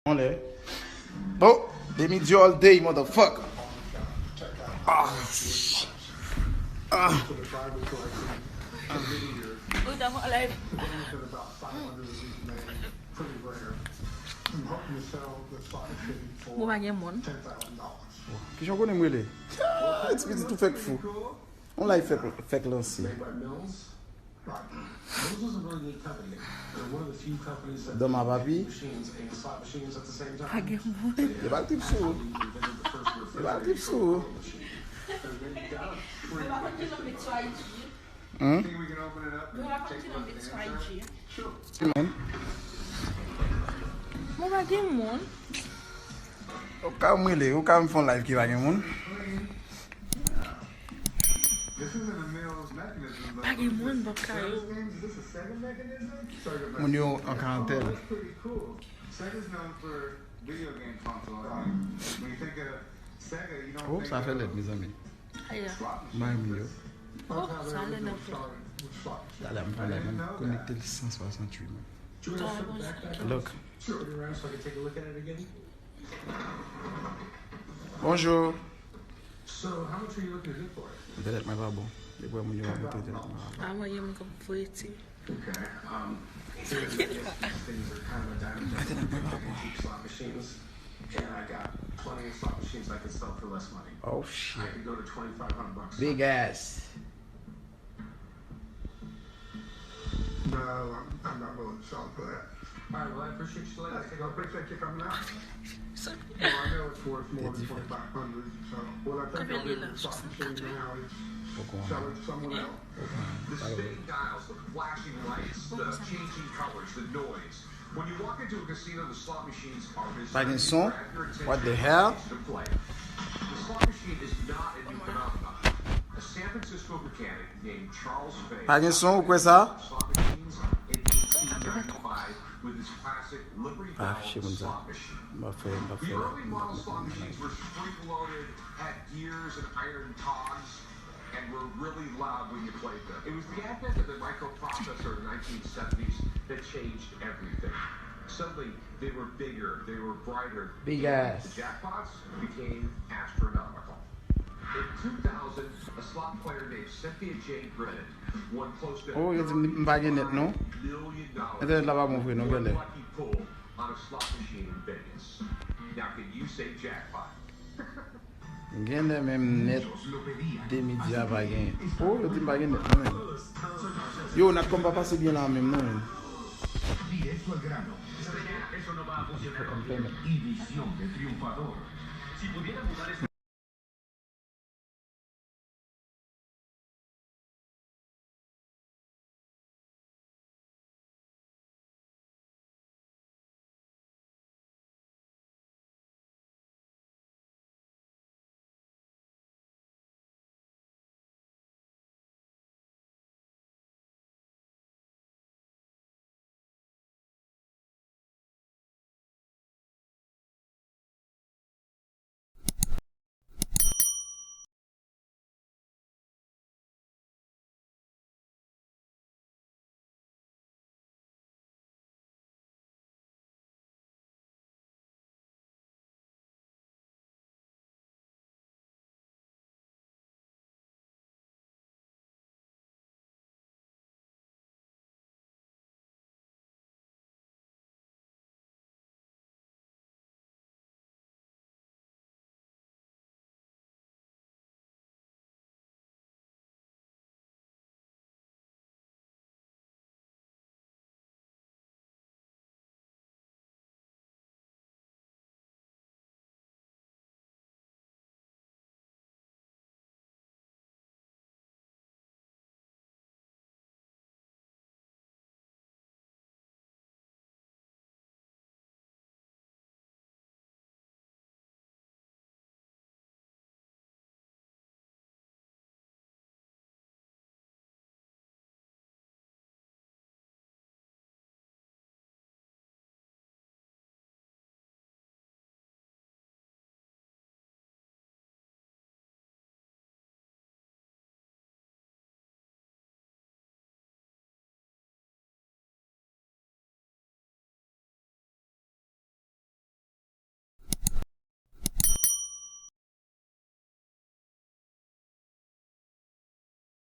On there. Oh, they need you all day, motherfucker. Mou bagay moun. Ki jan konen mwele? It's busy tout fek fou. On la fek lansi. Doma papi. Bagay moun. E bak tip sou. E bak tip sou. Mou bagay moun. O ka mwele, o ka mfon live ki bagay moun. Bagay moun bakay. Moun yo an karantel. Oh, sa fe let, miz ami. Aya. May mi yo. Oh, sa ale nan fe. Dale, am fon live, am konekte li 168 man. Look. Bonjour. So, how much are you looking to get for it? Delet may babo. Di ba moun yo an bote delet may babo. Awa yon ko fweti. Okay. Things are kind of a dime cheap slot machines. And I got plenty of slot machines I could sell for less money. Oh shit. I could go to $2,500. Big ass. No, I'm not willing to sell it for that. All right, well, I appreciate you letting us I appreciate you coming out. So, Well, I know it's worth more than 2,500, so what I think I'll do with the slot machine now is sell it to someone else. The spinning dials, the flashing lights, the changing colors, the noise. When you walk into a casino, the slot machines are Bagay designed son? to grab your attention What the hell? to play. The slot machine is not a new phenomenon. A San Francisco mechanic named Charles Fay Bagay son ou kwe sa? slot machines in 1895 with his classic Liberty Bell shit, what's slot that? machine. Ba fe, The early model slot machines were spring-loaded, had gears and iron cogs, and were really loud when you played them. It was the advent of the microprocessor in the 1970s that changed everything. Suddenly, they were bigger, they were brighter. Big ass. The jackpots became astronomical. In 2000, a slot player named Cynthia J. Brennan won close to Oh, yun yung bagay net, no? $1 million Ito yung laba mo po, no? for a Gale. lucky pull on a slot machine in Vegas. Now, can you say jackpot? Gen de menm net de midya bagay. Oh, yo din bagay net nou men. Yo, nat kom pa pase bien la menm nou men. Directo al grano. Eso no va a funcionar con y visión de triunfador. Si pudiera mudar